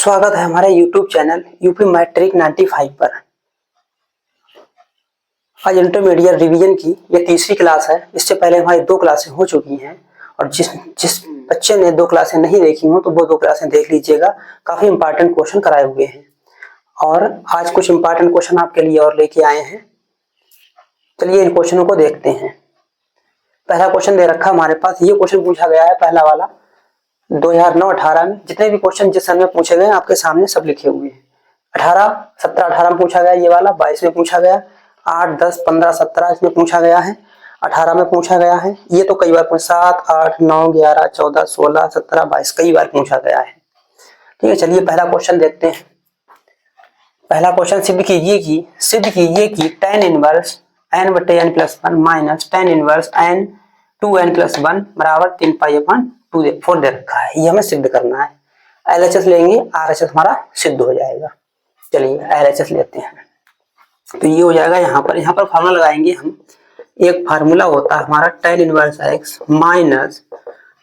स्वागत है हमारे YouTube चैनल यूपी मैट्रिक 95 पर। आज इंटरमीडिएट रिवीजन की ये तीसरी क्लास है। इससे पहले हमारी 2 क्लासें हो चुकी हैं और जिस बच्चे ने 2 क्लासें नहीं देखी हो तो वो 2 क्लासें देख लीजिएगा। काफ़ी इंपॉर्टेंट क्वेश्चन कराए हुए हैं और आज कुछ इंपॉर्टेंट क्वेश्चन आपके लिए और लेके आए हैं। चलिए इन क्वेश्चनों को देखते हैं। पहला क्वेश्चन दे रखा हमारे पास, ये क्वेश्चन पूछा गया है पहला वाला 2009-18 में। जितने भी क्वेश्चन जिस सन में पूछे गए आपके सामने सब लिखे हुए हैं। 17-18 में पूछा गया ये वाला, 22 में पूछा गया, 8, 10, 15, 17 इसमें पूछा गया है, 18 में पूछा गया है। ये तो कई बार 7, 8, 9, 11, 14, 16, 17, 22 कई बार पूछा गया है। ठीक है, चलिए पहला क्वेश्चन देखते हैं। पहला क्वेश्चन सिद्ध कीजिए कि tan inverse n/n+1 minus tan inverse n(2n+1) बराबर 3π/2 दे रखा है। ये हमें सिद्ध करना है। LHS लेंगे, RHS हमारा सिद्ध हो जाएगा। चलिए LHS लेते हैं। तो ये हो जाएगा यहाँ पर फार्मूला लगाएंगे हम। एक फार्मूला होता है हमारा tan inverse x minus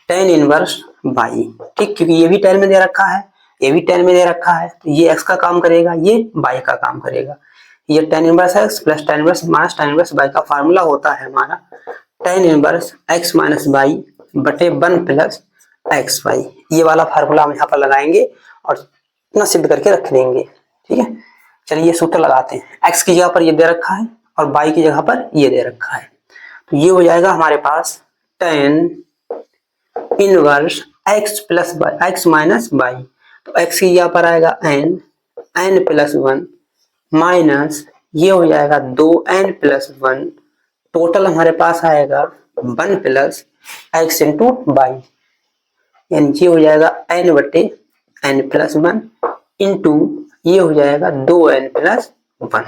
tan inverse y। ठीक, क्योंकि ये भी tan में दे रखा है, ये भी tan में दे रखा है, तो ये x का काम करेगा, ये y का काम करेगा। ये tan inverse x plus tan inverse minus tan inverse y का फार्मूला होता है हमारा tan inverse x minus y बटे 1 प्लस एक्स वाई। ये वाला फार्मूला हम यहाँ पर लगाएंगे और इतना सिद्ध करके रख देंगे। ठीक है, चलिए सूत्र लगाते हैं। x की जगह पर ये दे रखा है और y की जगह पर ये दे रखा है, तो ये हो जाएगा हमारे पास tan inverse x plus x minus y। तो x की जगह पर आएगा n प्लस 1 माइनस ये हो जाएगा 2n प्लस 1। टोटल हमारे पास आएगा 1 प्लस x इंटू वाई, यानी ये हो जाएगा n बटे n प्लस 1 इंटू ये हो जाएगा 2n प्लस 1।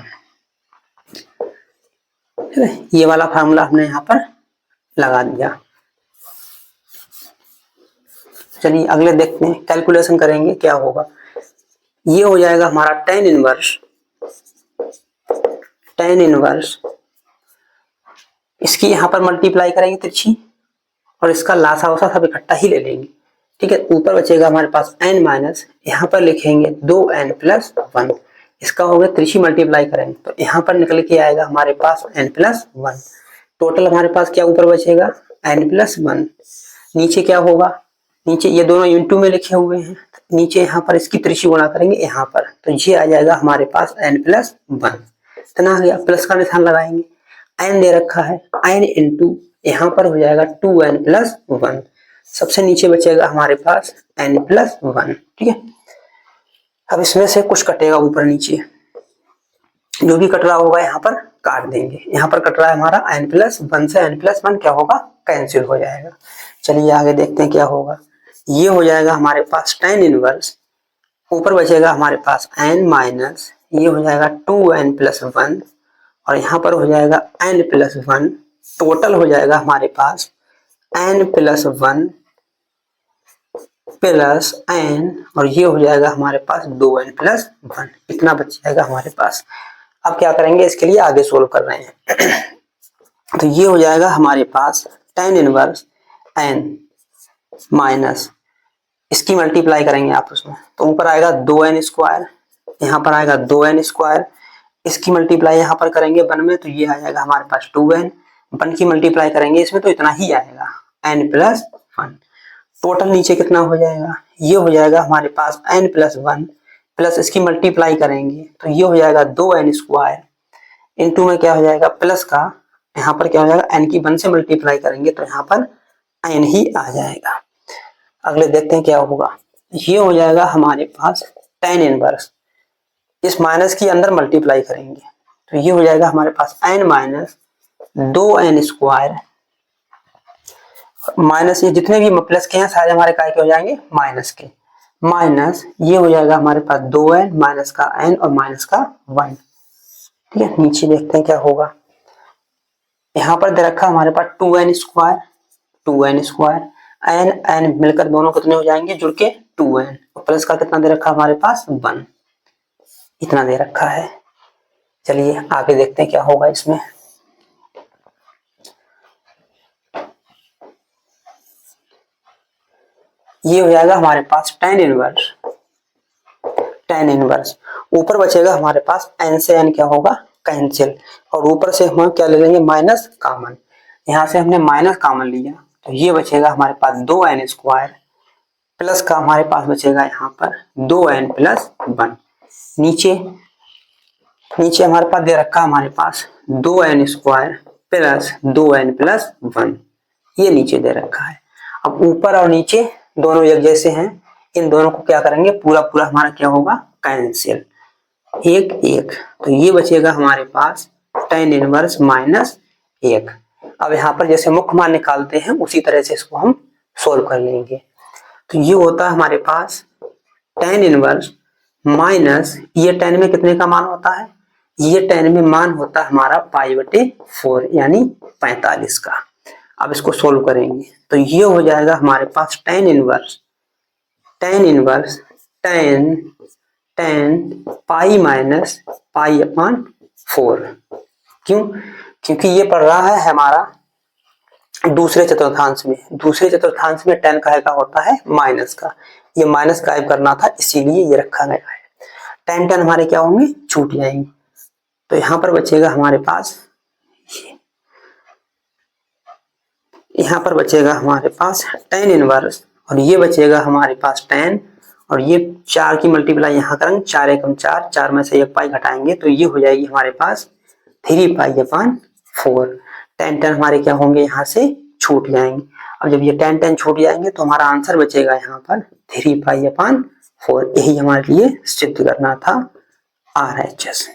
ये वाला फार्मूला हमने यहाँ पर लगा दिया। चलिए अगले देखते हैं, कैलकुलेशन करेंगे क्या होगा। ये हो जाएगा हमारा tan इनवर्स इसकी यहाँ पर मल्टीप्लाई करेंगे तिरछी और इसका लासा वसा सब इकट्ठा ही ले लेंगे। ठीक है, ऊपर बचेगा हमारे पास n माइनस, यहाँ पर लिखेंगे 2n प्लस 1। इसका हो गया तिरछी मल्टीप्लाई करेंगे तो यहाँ पर निकल के आएगा हमारे पास n प्लस 1। टोटल हमारे पास क्या ऊपर बचेगा n प्लस 1। नीचे क्या होगा, नीचे ये दोनों इंटू में लिखे हुए हैं, नीचे यहाँ पर इसकी तिरछी गुणा करेंगे यहाँ पर, तो ये आ जाएगा हमारे पास n प्लस 1। इतना आ गया, प्लस का निशान लगाएंगे। n दे रखा है, n इंटू यहाँ पर हो जाएगा 2n प्लस 1। सबसे नीचे बचेगा हमारे पास n प्लस 1। ठीक है, अब इसमें से कुछ कटेगा ऊपर नीचे, जो भी कट रहा होगा यहाँ पर काट देंगे। यहाँ पर कट रहा है हमारा n प्लस 1 से n प्लस 1 क्या होगा, कैंसिल हो जाएगा। चलिए आगे देखते हैं क्या होगा। ये हो जाएगा हमारे पास tan इनवर्स, ऊपर बचेगा हमारे पास n माइनस ये हो जाएगा 2n प्लस 1 और यहाँ पर हो जाएगा n प्लस 1। टोटल हो जाएगा हमारे पास n प्लस 1 प्लस n और ये हो जाएगा हमारे पास 2n प्लस 1। इतना बच जाएगा हमारे पास। अब क्या करेंगे, इसके लिए आगे सोल्व कर रहे हैं। तो ये हो जाएगा हमारे पास tan इनवर्स n माइनस इसकी मल्टीप्लाई करेंगे आपस में, तो ऊपर आएगा 2n स्क्वायर, यहाँ पर आएगा 2n स्क्वायर, इसकी मल्टीप्लाई यहाँ पर करेंगे 1 में, तो ये आ जाएगा हमारे पास 2n। 1 की मल्टीप्लाई करेंगे इसमें तो इतना ही आएगा n प्लस 1। टोटल नीचे कितना हो जाएगा, ये हो जाएगा हमारे पास n प्लस 1 प्लस इसकी मल्टीप्लाई करेंगे तो ये हो जाएगा 2n स्क्वायर इंटू में क्या हो जाएगा प्लस का, यहाँ पर क्या हो जाएगा n की 1 से मल्टीप्लाई करेंगे तो यहाँ पर n ही आ जाएगा। अगले देखते हैं क्या होगा। ये हो जाएगा हमारे पास tan इनवर्स, इस माइनस की अंदर मल्टीप्लाई करेंगे तो ये हो जाएगा हमारे पास n minus 2n square minus ये जितने भी प्लस के हैं सारे हमारे काय के हो जाएंगे माइनस के, माइनस ये हो जाएगा हमारे पास 2n माइनस का n और माइनस का 1। ठीक है, नीचे देखते हैं क्या होगा। यहाँ पर दे रखा हमारे पास 2n स्क्वायर n n मिलकर दोनों कितने हो जाएंगे जुड़ के 2n और प्लस का कितना दे रखा हमारे पास 1। इतना दे रखा है। चलिए आगे देखते हैं क्या होगा इसमें। ये हो जाएगा हमारे पास tan इनवर्स टेन इनवर्स। ऊपर बचेगा हमारे पास n से n क्या होगा कैंसिल, और ऊपर से हम क्या ले लेंगे माइनस कॉमन। यहाँ से हमने माइनस कॉमन लिया तो ये बचेगा हमारे पास 2n स्क्वायर प्लस का हमारे पास बचेगा यहाँ पर 2n प्लस 1। नीचे नीचे हमारे पास दे रखा हमारे पास 2n square plus 2n plus 1, ये नीचे दे रखा है। अब ऊपर और नीचे दोनों एक जैसे हैं, इन दोनों को क्या करेंगे पूरा पूरा हमारा क्या होगा कैंसिल, एक एक, तो ये बचेगा हमारे पास tan इनवर्स माइनस 1। अब यहाँ पर जैसे मुख्य मान निकालते हैं उसी तरह से इसको हम सोल्व कर लेंगे। तो ये होता है हमारे पास tan इनवर्स माइनस, ये tan में कितने का मान होता है, ये tan में मान होता है हमारा π/4 यानी 45 का। अब इसको सोल्व करेंगे तो ये हो जाएगा हमारे पास tan inverse tan pi minus π/4। क्यों? क्योंकि ये पढ़ रहा है हमारा दूसरे चतुर्थांश में, दूसरे चतुर्थांश में tan का होता है माइनस का, ये माइनस गायब करना था इसीलिए ये रखा गया है। tan हमारे क्या होंगे छूट जाएंगे, तो यहाँ पर बचेगा हमारे पास, यहाँ पर बचेगा हमारे पास tan इनवर्स, और ये बचेगा हमारे पास tan, और ये 4 की मल्टीप्लाई यहाँ करेंगे, 4 एकम 4, 4 में से 1 पाई घटाएंगे तो ये हो जाएगी हमारे पास 3π/4। tan हमारे क्या होंगे यहाँ से छूट जाएंगे। अब जब ये tan छूट जाएंगे तो हमारा आंसर बचेगा यहाँ पर 3π/4। यही हमारे लिए सिद्ध करना था RHS।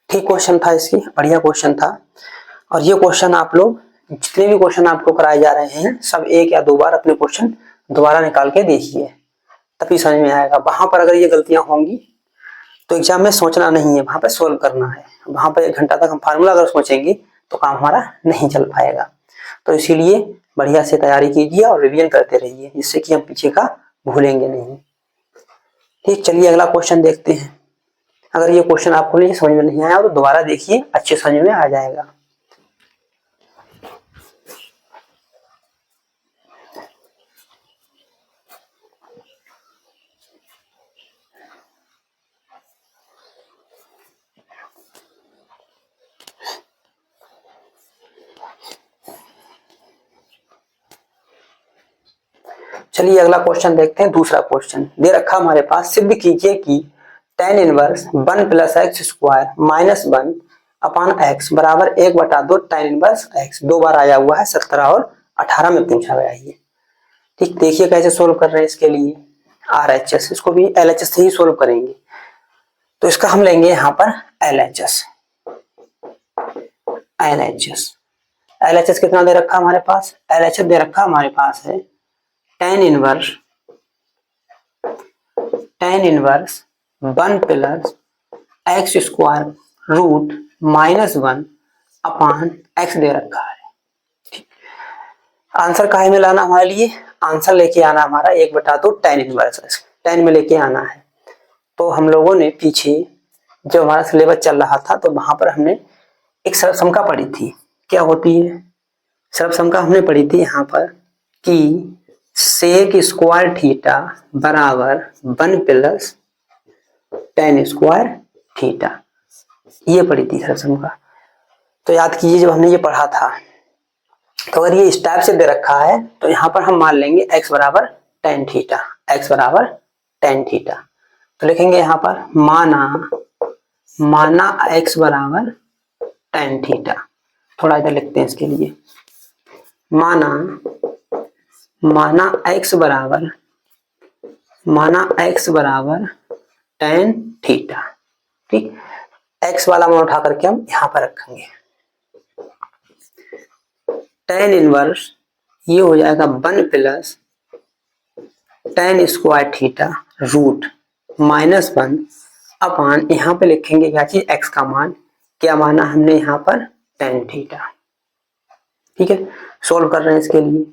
ठीक क्वेश्चन था, इसकी बढ़िया क्वेश्चन था। और ये क्वेश्चन आप लोग जितने भी क्वेश्चन आपको कराए जा रहे हैं सब 1 या 2 बार अपने क्वेश्चन दोबारा निकाल के देखिए, तभी समझ में आएगा। वहां पर अगर ये गलतियां होंगी तो एग्जाम में सोचना नहीं है, वहां पर सोल्व करना है। वहां पर 1 घंटा तक हम फार्मूला अगर सोचेंगे तो काम हमारा नहीं चल पाएगा। तो इसीलिए बढ़िया से तैयारी कीजिए और रिवीजन करते रहिए, जिससे कि हम पीछे का भूलेंगे नहीं। ठीक, चलिए अगला क्वेश्चन देखते हैं। अगर ये क्वेश्चन आपको नहीं समझ में नहीं आया तो दोबारा देखिए, अच्छे समझ में आ जाएगा। चलिए अगला क्वेश्चन देखते हैं। दूसरा क्वेश्चन दे रखा हमारे पास, सिद्ध कीजिए कि tan inverse 1 plus X square minus 1 upon x बराबर 1/2 tan इनवर्स x। 2 बार आया हुआ है, 17 और 18 में पूछा गया है। ठीक, देखिए कैसे सोल्व कर रहे हैं। इसके लिए RHS, इसको भी LHS से ही सोल्व करेंगे। तो इसका हम लेंगे यहाँ पर LHS। LHS कितना दे रखा हमारे पास, LHS दे रखा हमारे पास है tan inverse 1 plus X square root minus 1 upon x दे रखा है। आंसर काहे में लाना हमारे लिए, आंसर लेके आना हमारा 1/2 tan इनवर्स, tan में लेके आना है। तो हम लोगों ने पीछे जब हमारा सिलेबस चल रहा था तो वहां पर हमने एक सर्वसमका पढ़ी थी। क्या होती है सर्वसमका, हमने पढ़ी थी यहाँ पर कि सेक स्क्वायर थीटा बराबर 1 प्लस tan स्क्वायर थीटा, ये पढ़ी थी सर्वसमका। तो याद कीजिए जब हमने ये पढ़ा था, तो अगर ये इस टाइप से दे रखा है तो यहाँ पर हम मान लेंगे x बराबर tan थीटा, x बराबर tan थीटा। तो लिखेंगे यहाँ पर माना x बराबर tan थीटा। थोड़ा इधर लिखते हैं इसके लिए, माना x बराबर tan थीटा। ठीक, x वाला मान उठा करके हम यहाँ पर रखेंगे। tan इनवर्स ये हो जाएगा 1 plus tan square theta root minus 1 upon, यहाँ पे लिखेंगे क्या चीज, x का मान। क्या माना हमने यहाँ पर tan थीटा। ठीक है, सोल्व कर रहे हैं इसके लिए।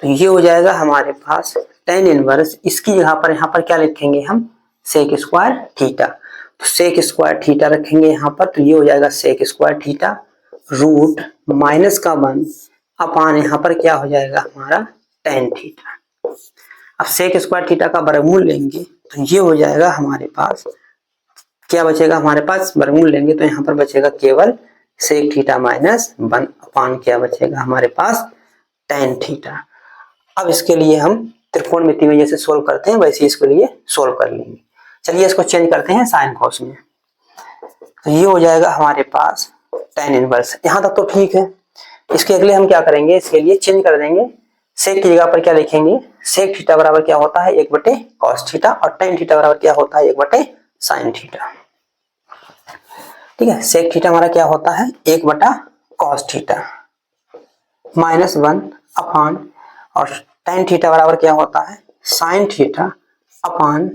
तो ये हो जाएगा हमारे पास tan इनवर्स, इसकी जगह पर यहाँ पर क्या लिखेंगे हम, सेक स्क्वायर थीटा। तो सेक स्क्वायर थीटा रखेंगे यहाँ पर, तो ये हो जाएगा sec square theta root minus का 1 अपान यहाँ पर क्या हो जाएगा हमारा tan थीटा। अब सेक स्क्वायर थीटा का वर्गमूल लेंगे तो ये हो जाएगा हमारे पास, क्या बचेगा हमारे पास, वर्गमूल लेंगे तो यहाँ पर बचेगा केवल सेक थीटा माइनस 1 अपान क्या बचेगा हमारे पास, tan थीटा। अब इसके लिए हम त्रिकोणमिति में जैसे सोल्व करते हैं वैसे इसके लिए सोल्व कर लेंगे। चलिए इसको चेंज करते हैं साइन कॉस में, तो ये हो जाएगा हमारे पास tan इनवर्स। यहाँ तक तो ठीक है। इसके अगले हम क्या करेंगे, इसके लिए चेंज कर देंगे, सेक की जगह पर क्या लिखेंगे, सेक थीटा बराबर क्या होता है 1 बटे कॉस थीटा, और tan थीटा बराबर क्या होता है 1 बटे साइन थीटा। ठीक है, सेक थीटा हमारा क्या होता है 1 बटा कॉस थीटा माइनस 1 अपान, और tan थीटा बराबर क्या होता है sine theta upon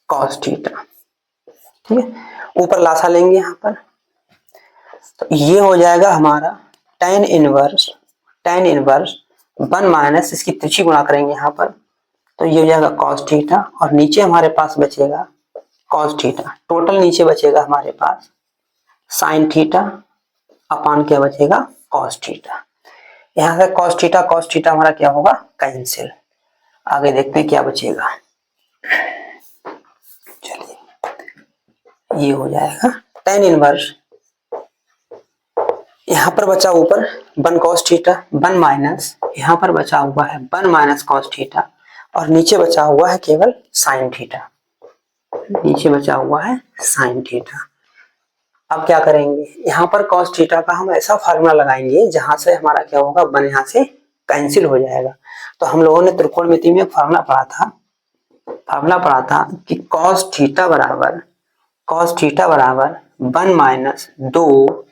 cos theta. ठीक है, ऊपर लासा लेंगे यहाँ पर, तो ये हो जाएगा हमारा tan इनवर्स 1 माइनस इसकी तिरछी गुणा करेंगे यहाँ पर, तो ये हो जाएगा कॉस थीटा, और नीचे हमारे पास बचेगा कॉस थीटा, टोटल नीचे बचेगा हमारे पास साइन थीटा अपान क्या बचेगा कॉस थीटा। यहाँ से कॉस थीटा हमारा क्या होगा कैंसिल। आगे देखते हैं क्या बचेगा। चलिए ये हो जाएगा tan इनवर्स, यहाँ पर बचा ऊपर 1 cos थीटा 1 माइनस, यहाँ पर बचा हुआ है 1 माइनस cos थीटा, और नीचे बचा हुआ है केवल साइन थीटा, नीचे बचा हुआ है साइन थीटा। अब क्या करेंगे, यहाँ पर cos थीटा का हम ऐसा फार्मूला लगाएंगे जहां से हमारा क्या होगा 1 यहाँ से कैंसिल हो जाएगा। तो हम लोगों ने त्रिकोणमिति में फार्मूला पढ़ा था कि cos थीटा बराबर 1 minus 2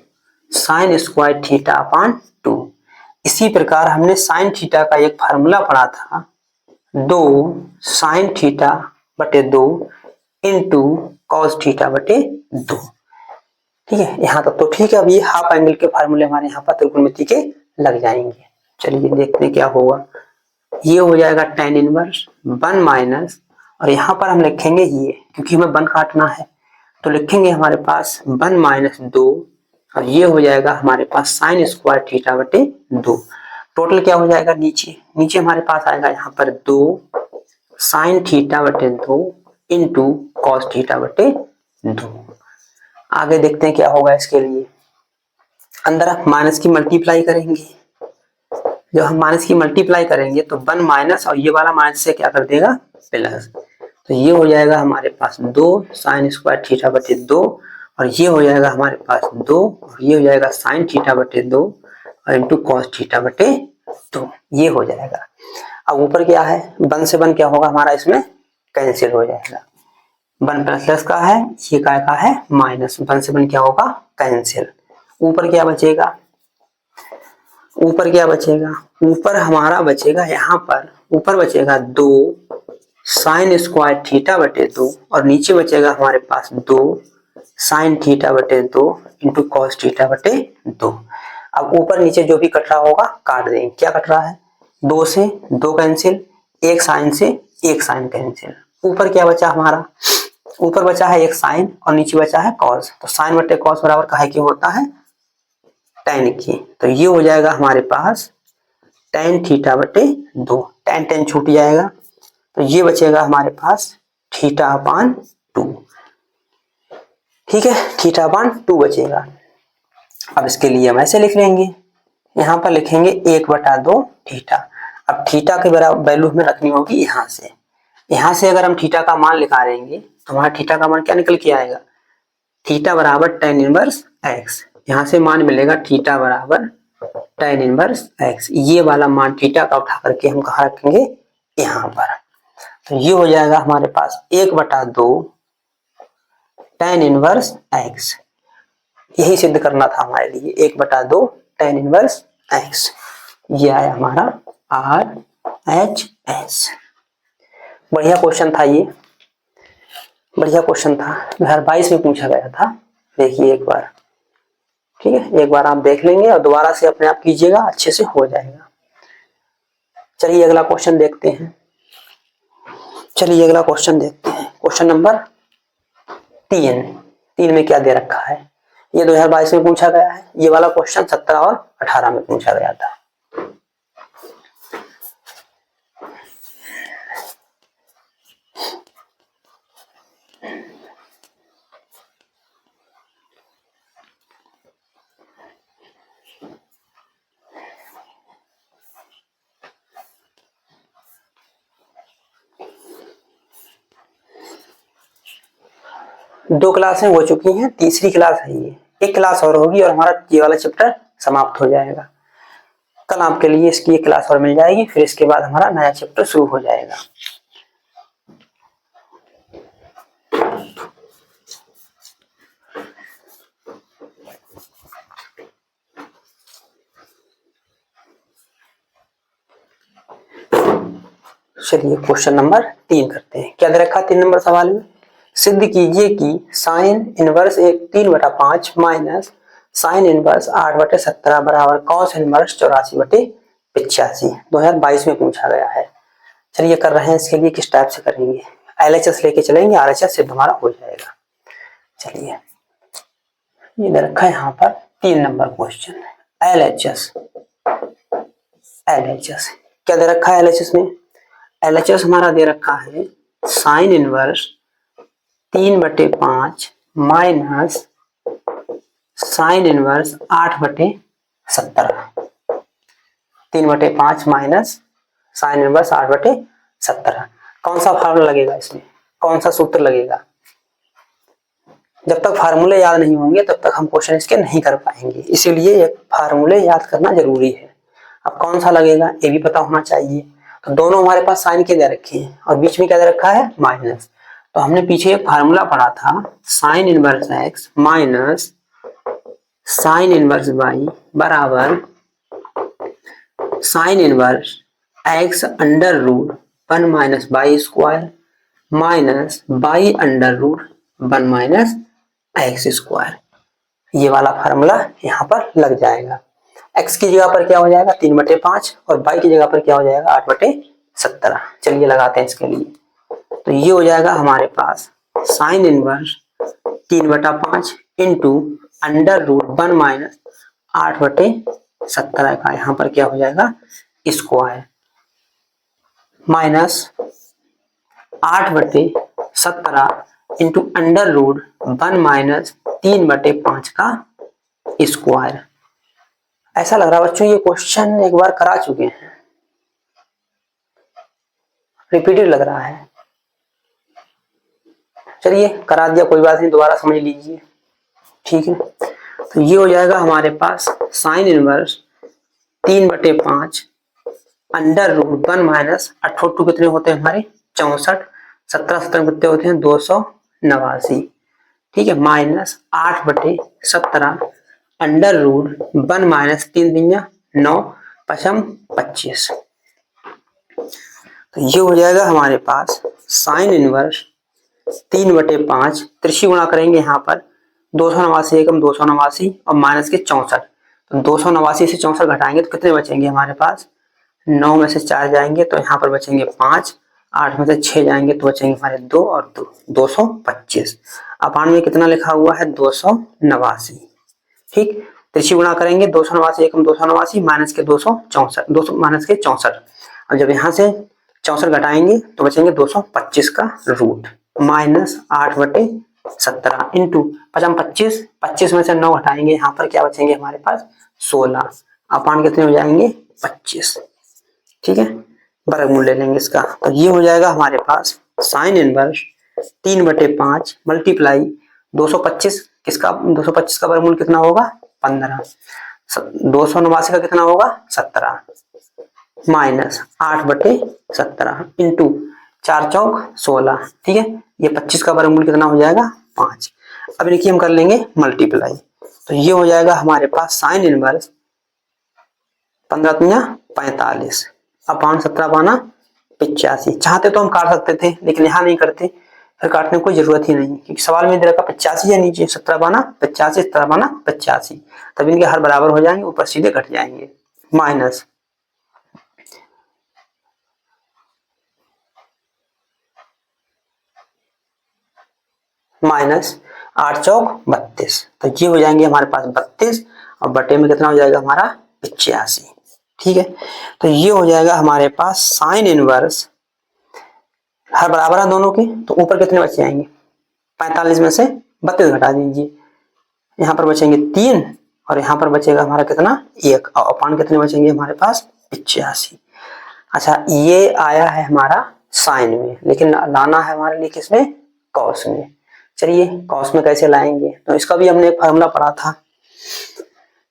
sine square theta upon 2। इसी प्रकार हमने साइन थीटा का एक फार्मूला पढ़ा था 2 साइन थीटा बटे 2 इंटू कॉस थीटा बटे 2। ठीक है, यहाँ तक तो ठीक है। अब ये हाफ एंगल के फार्मूले हमारे यहाँ पर त्रिकोणमिति के लग जाएंगे। चलिए देखते हैं क्या होगा। ये हो जाएगा tan इनवर्स 1 माइनस, और यहाँ पर हम लिखेंगे ये, क्योंकि हमें 1 काटना है तो लिखेंगे हमारे पास 1 माइनस 2, और ये हो जाएगा हमारे पास साइन स्क्वायर थीटा बटे 2। टोटल क्या हो जाएगा, नीचे हमारे पास आएगा यहाँ पर 2 साइन थीटा बटे 2 इंटू कॉस थीटा बटे 2। आगे देखते हैं क्या होगा। इसके लिए अंदर माइनस की मल्टीप्लाई करेंगे, जब हम माइनस की मल्टीप्लाई करेंगे तो 1 माइनस और ये वाला माइनस से क्या कर देगा प्लस, तो ये हो जाएगा हमारे पास 2 साइन स्क्वायर थीटा बटे 2, और ये हो जाएगा हमारे पास 2, और ये हो जाएगा साइन थीटा बटे 2 और इंटू कॉस थीटा बटे 2, ये हो जाएगा। अब ऊपर क्या है 1 से 1 क्या होगा हमारा इसमें कैंसिल हो जाएगा, 1 प्लस का है, ये का है माइनस, 1 से 1 क्या होगा कैंसिल। ऊपर क्या बचेगा, ऊपर हमारा बचेगा यहाँ पर, ऊपर बचेगा 2 साइन स्क्वायर थीटा बटे 2, और नीचे बचेगा हमारे पास 2 साइन थीटा बटे 2 इंटू कॉस थीटा बटे 2। अब ऊपर नीचे जो भी कट रहा होगा काट देंगे। क्या कट रहा है, 2 से 2 कैंसिल, 1 साइन से 1 साइन कैंसिल। ऊपर क्या बचा हमारा, ऊपर बचा है 1 साइन और नीचे बचा है कॉस, तो साइन बटे कॉस बराबर काहे की होता है tan की, तो ये हो जाएगा हमारे पास tan थीटा बटे 2, tan छूट जाएगा, तो ये बचेगा हमारे पास थीटा अपान 2। ठीक है, थीटा अपान 2 बचेगा। अब इसके लिए हम ऐसे लिख लेंगे, यहाँ पर लिखेंगे 1/2 थीटा। अब थीटा के बराबर वैल्यू हमें रखनी होगी यहाँ से अगर हम थीटा का मान निकाल लेंगे तो हमारा थीटा का मान क्या निकल के आएगा, थीटा बराबर tan इनवर्स x। यहाँ से मान मिलेगा थीटा बराबर tan इनवर्स x। ये वाला मान थीटा का उठा करके हम कहाँ रखेंगे, यहाँ पर। तो ये हो जाएगा हमारे पास 1/2 tan इनवर्स x। यही सिद्ध करना था हमारे लिए, 1/2 tan इनवर्स x। ये आया हमारा RHS। बढ़िया क्वेश्चन था, ये बढ़िया क्वेश्चन था, 2022 में पूछा गया था। देखिए एक बार, ठीक है, एक बार आप देख लेंगे और दोबारा से अपने आप कीजिएगा, अच्छे से हो जाएगा। चलिए अगला क्वेश्चन देखते हैं। क्वेश्चन नंबर 3 में क्या दे रखा है, ये 2022 में पूछा गया है। ये वाला क्वेश्चन 17 और 18 में पूछा गया था। 2 क्लासें हो चुकी हैं, तीसरी क्लास है ये। एक क्लास और होगी और हमारा ये वाला चैप्टर समाप्त हो जाएगा। कल आपके लिए इसकी एक क्लास और मिल जाएगी, फिर इसके बाद हमारा नया चैप्टर शुरू हो जाएगा। चलिए क्वेश्चन नंबर 3 करते हैं। क्या दे रखा 3 नंबर सवाल में? सिद्ध कीजिए कि साइन इनवर्स एक 3/5 माइनस साइन इनवर्स 8/17 बराबर कॉस इनवर्स 84/85 2022 में पूछा गया है। चलिए कर रहे हैं। इसके लिए किस टाइप से करेंगे? LHS लेके चलेंगे, RHS सिद्ध हमारा हो जाएगा। चलिए ये दे रखा है यहाँ पर 3 नंबर क्वेश्चन। LHS क्या दे रखा है? LHS में LHS हमारा दे रखा है sign inverse 3/5 minus sine inverse 8/17। 3/5 minus sine inverse 8/17। कौन सा फार्मूला लगेगा इसमें? कौन सा सूत्र लगेगा? जब तक फार्मूले याद नहीं होंगे तब तक हम क्वेश्चन इसके नहीं कर पाएंगे, इसीलिए एक फार्मूले याद करना जरूरी है। अब कौन सा लगेगा ये भी पता होना चाहिए। तो दोनों हमारे पास साइन के दे रखे हैं और बीच में क्या दे रखा है? माइनस। तो हमने पीछे एक फार्मूला पढ़ा था, sine inverse x minus sine inverse y बराबर sine inverse x under root 1 minus y square minus y under root 1 minus x square. ये वाला फार्मूला यहाँ पर लग जाएगा। x की जगह पर क्या हो जाएगा? 3/5 और y की जगह पर क्या हो जाएगा? 8/17। चलिए लगाते हैं इसके लिए। तो ये हो जाएगा हमारे पास sine inverse 3/5 into under root 1 minus 8/17 का यहाँ पर क्या हो जाएगा? Square minus 8/17 into under root 1 minus 3/5 का स्क्वायर। ऐसा लग रहा है बच्चों ये क्वेश्चन एक बार करा चुके हैं, रिपीटेड लग रहा है। चलिए करा दिया, कोई बात नहीं, दोबारा समझ लीजिए। ठीक है, तो ये हो जाएगा हमारे पास sine inverse 3/5 under root 1 minus 8 कितने होते हैं हमारे? 64। 17 कितने होते हैं? 289। ठीक है, माइनस 8/17 अंडर रूट 1 माइनस 3 3 9 5 25। तो ये हो जाएगा हमारे पास साइन इनवर्स 3/5, त्रिशी गुणा करेंगे यहाँ पर 289 एकम 289 और माइनस के 64। तो 289 से 64 घटाएंगे तो कितने बचेंगे हमारे पास? 9 में से 4 जाएंगे तो यहाँ पर बचेंगे 5, 8 में से 6 जाएंगे तो बचेंगे हमारे 2 और 2 225। अपान में कितना लिखा हुआ है? 289। ठीक, त्रिशी गुणा करेंगे 289 एकम 289 माइनस के 264 200 माइनस के 64। अब जब यहाँ से 64 घटाएंगे तो बचेंगे 225 का रूट माइनस 8/17 इंटू 25 25 में से 9 हटाएंगे, यहाँ पर क्या बचेंगे हमारे पास? 16। अपान कितने हो जाएंगे? 25। ठीक है, वर्गमूल ले लेंगे इसका। तो ये हो जाएगा हमारे पास साइन इनवर्स 3/5 मल्टीप्लाई 225 किसका? 225 का वर्गमूल कितना होगा? 15। 289 का कितना होगा? 17 माइनस 8/17 इंटू 4 चौक 16। ठीक है, ये 25 का वर्गमूल कितना हो जाएगा? 5। अब देखिए हम कर लेंगे मल्टीप्लाई। तो ये हो जाएगा हमारे पास साइन इनवर्स 15 दूना 45 अपान 17 पाना 85। चाहते तो हम काट सकते थे लेकिन यहाँ नहीं करते, फिर काटने की कोई जरूरत ही नहीं क्योंकि सवाल में दे रखा 85 है नीचे, 17 पाना 85 17 पाना 85, तब इनके हर बराबर हो जाएंगे, ऊपर सीधे घट जाएंगे। माइनस माइनस 8 चौक 32, तो ये हो जाएंगे हमारे पास 32 और बटे में कितना हो जाएगा हमारा? 85। ठीक है, तो ये हो जाएगा हमारे पास साइन इनवर्स, हर बराबर है दोनों के, तो ऊपर कितने बच जाएंगे? 45 में से 32 घटा दीजिए, यहाँ पर बचेंगे 3 और यहाँ पर बचेगा हमारा कितना? 1 और अपान कितने बचेंगे हमारे पास? 85। अच्छा, ये आया है हमारा साइन में, लेकिन लाना है हमारे लिए किसमें? कॉस में। चलिए कॉस में कैसे लाएंगे, तो इसका भी हमने एक फार्मूला पढ़ा था।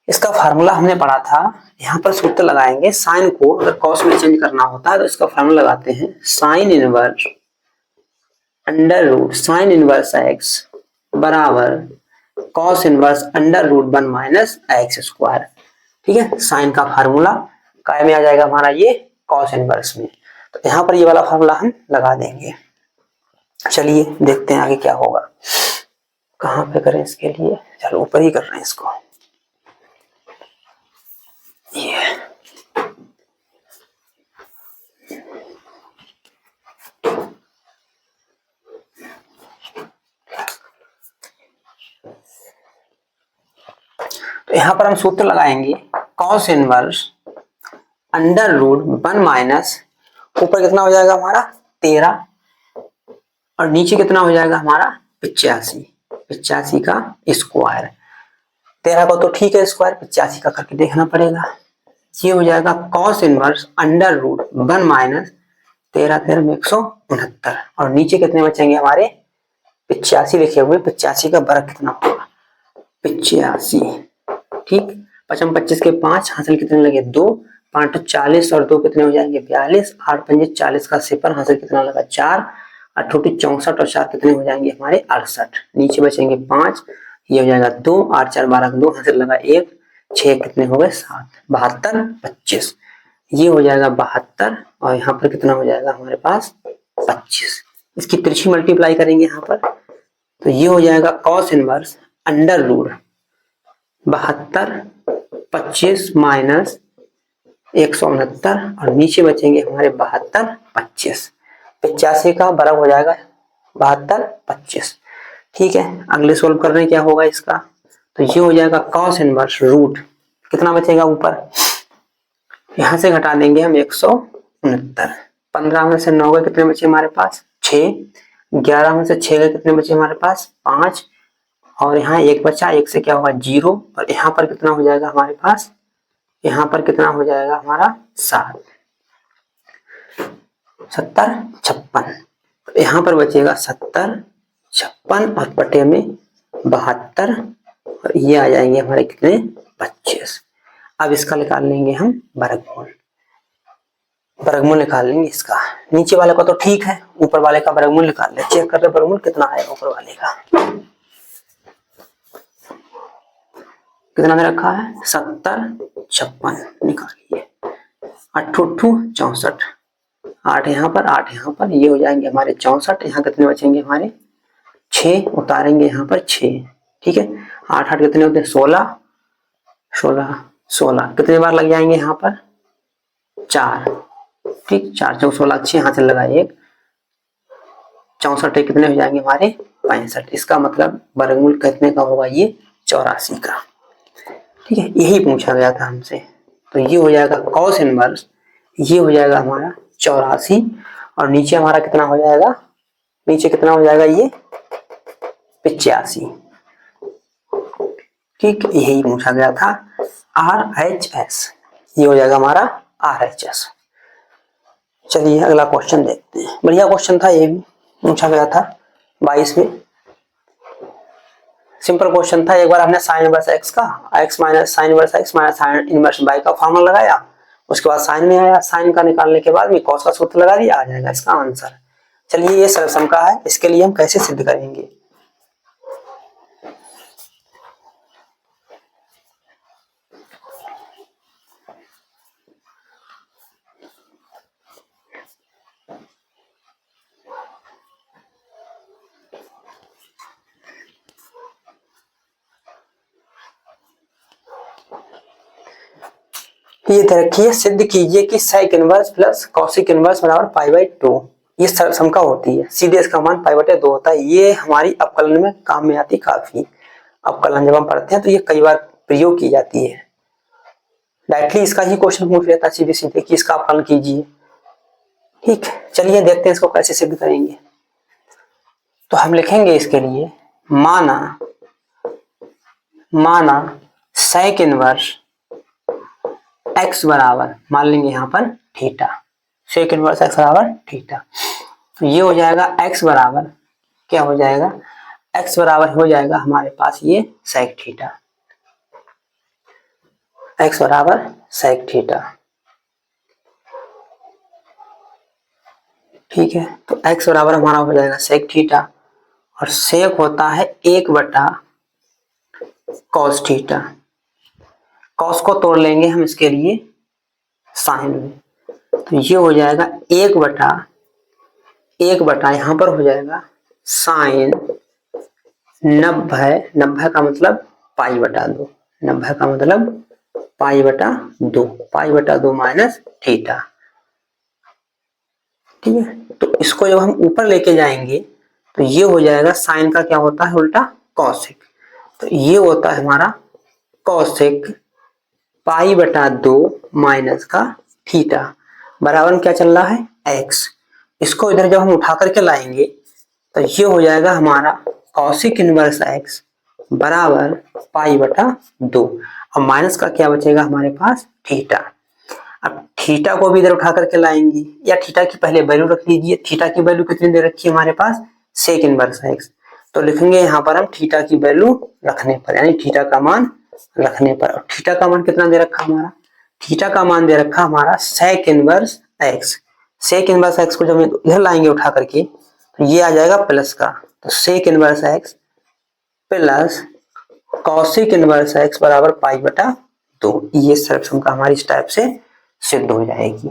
इसका फार्मूला हमने पढ़ा था, यहाँ पर सूत्र लगाएंगे। साइन को अगर कॉस में चेंज करना होता है तो इसका फार्मूला लगाते हैं, sine inverse under root sine inverse x बराबर cos inverse under root 1 minus x square. ठीक है, साइन का फार्मूला काय में आ जाएगा हमारा, ये कॉस इनवर्स में। तो यहाँ पर ये वाला फार्मूला हम लगा देंगे। चलिए देखते हैं आगे क्या होगा। कहाँ पे करें इसके लिए, चलो ऊपर ही कर रहे हैं इसको। ये तो यहाँ पर हम सूत्र लगाएंगे, cos inverse under root 1 minus, ऊपर कितना हो जाएगा हमारा 13 और नीचे कितना हो जाएगा हमारा 85 का स्क्वायर। 13 का तो ठीक है स्क्वायर, 85 का करके देखना पड़ेगा। ये हो जाएगा cos inverse under root 1 minus 13 13 में 169 और नीचे कितने बचेंगे हमारे 85 लिखे हुए। 85 का वर्ग कितना होगा 85। ठीक, 55 25 के 5 हासिल कितने लगे 2, 5 40 और 2 कितने हो जाएंगे 42, 8 5 40 का सिफर हासिल कितना लगा 4, 8 64 और 4 कितने हो जाएंगे हमारे 68। नीचे बचेंगे 5, ये हो जाएगा 2, 8 4 12 2 हासिल लगा 1, 6 कितने हो गए 7, 72 25। ये हो जाएगा 72 और यहाँ पर कितना हो जाएगा हमारे पास 25। इसकी तिरछी मल्टीप्लाई करेंगे यहाँ पर, तो ये हो जाएगा cos inverse under root 72 25 minus 169 और नीचे बचेंगे हमारे 72 25। 85 का बराबर हो जाएगा 72 25। ठीक है, अगले सोल्व करने क्या होगा इसका, तो ये हो जाएगा कॉस इनवर्स रूट कितना बचेगा ऊपर, यहां से घटा देंगे हम 169। 15 में से 9 के कितने बचे हमारे पास 6, 11 में से 6 के कितने बचे हमारे पास 5 और यहाँ 1 बचा, 1 से क्या होगा 0 और यहाँ पर कितना हो जाएगा हमारे पास, यहाँ पर कितना हो जाएगा हमारा 7 70 56। यहाँ पर बचेगा 70 56 और बटे में 72 और ये आ जाएंगे हमारे कितने 25। अब इसका निकाल लेंगे हम वर्गमूल निकाल लेंगे इसका। नीचे वाले का तो ठीक है, ऊपर वाले का वर्गमूल निकाल ले। चेक कर ले वर्गमूल कितना आएगा ऊपर वाले का, कितना में रखा है 70 56 निकालिए, 8 64, 8 यहाँ पर 8 यहाँ पर, ये हो जाएंगे हमारे 64। यहाँ कितने बचेंगे हमारे 6 उतारेंगे यहाँ पर 6। ठीक है, 8 8 कितने होते हैं 16 16 16 कितने बार लग जाएंगे यहाँ पर 4। ठीक, 4 4 16 6 हाथ से लगा 1, 64 कितने हो जाएंगे हमारे 65। इसका मतलब वर्गमूल कितने का होगा ये 84 का। ठीक है, यही पूछा गया था हमसे। तो ये हो जाएगा कॉस इनवर्स, ये हो जाएगा हमारा 84 और नीचे हमारा कितना हो जाएगा, नीचे कितना हो जाएगा ये 85। ठीक, यही पूछा गया था RHS, ये हो जाएगा हमारा RHS। चलिए अगला क्वेश्चन देखते हैं। बढ़िया क्वेश्चन था, ये भी पूछा गया था 22 में। सिंपल क्वेश्चन था। एक बार हमने साइन इनवर्स एक्स का x minus sine inverse x minus sine inverse y का फॉर्मूला लगाया, उसके बाद साइन में आया, साइन का निकालने के बाद में कॉस का सूत्र लगा दिया, आ जाएगा इसका आंसर। चलिए ये सरल सम का है, इसके लिए हम कैसे सिद्ध करेंगे। ये रखिए, सिद्ध कीजिए कि साइक इनवर्स प्लस कॉसिक इनवर्स बराबर π/2। ये सरल सम का होती है, सीधे इसका मान π/2 होता है। ये हमारी अवकलन में काम में आती काफी। अवकलन जब हम पढ़ते हैं तो ये कई बार प्रयोग की जाती है। डायरेक्टली इसका ही क्वेश्चन पूछ लेता सीधे सीधे कि इसका अवकलन कीजिए। ठीक, चलिए देखते हैं इसको कैसे सिद्ध करेंगे। तो हम लिखेंगे इसके लिए, माना साइक इनवर्स x बराबर, मान लेंगे यहाँ पर थीटा, सेक इनवर्स x बराबर थीटा। तो ये हो जाएगा x बराबर क्या हो जाएगा x बराबर हो जाएगा हमारे पास ये sec थीटा, x बराबर sec थीटा। ठीक है, तो x बराबर हमारा हो जाएगा sec थीटा, और sec होता है 1/cos थीटा। cos को तोड़ लेंगे हम इसके लिए sin में, तो ये हो जाएगा 1/1 यहाँ पर हो जाएगा sin 90 का मतलब π/2, 90 का मतलब π/2 माइनस थीटा। ठीक है, तो इसको जब हम ऊपर लेके जाएंगे तो ये हो जाएगा साइन का क्या होता है उल्टा कॉसेक, तो ये होता है हमारा कॉसेक π/2 माइनस का थीटा बराबर में क्या चल रहा है x। इसको इधर जब हम उठा करके लाएंगे तो ये हो जाएगा हमारा कॉसिक इनवर्स x बराबर π/2, और माइनस का क्या बचेगा हमारे पास थीटा। अब थीटा को भी इधर उठा करके लाएंगे, या थीटा की पहले वैल्यू रख लीजिए। थीटा की वैल्यू कितनी दे रखी है हमारे पास सेक इनवर्स x, तो लिखेंगे यहाँ पर हम थीटा की वैल्यू रखने पर, यानी थीटा का मान रखने पर। और थीटा का मान कितना दे रखा हमारा, थीटा का मान दे रखा हमारा sec inverse x। Sec inverse x को जब इधर लाएंगे उठा करके तो ये आ जाएगा प्लस का, तो sec inverse x plus cosec inverse x बराबर π/2। ये सर्वसंख्या हमारी इस टाइप से सिद्ध हो जाएगी।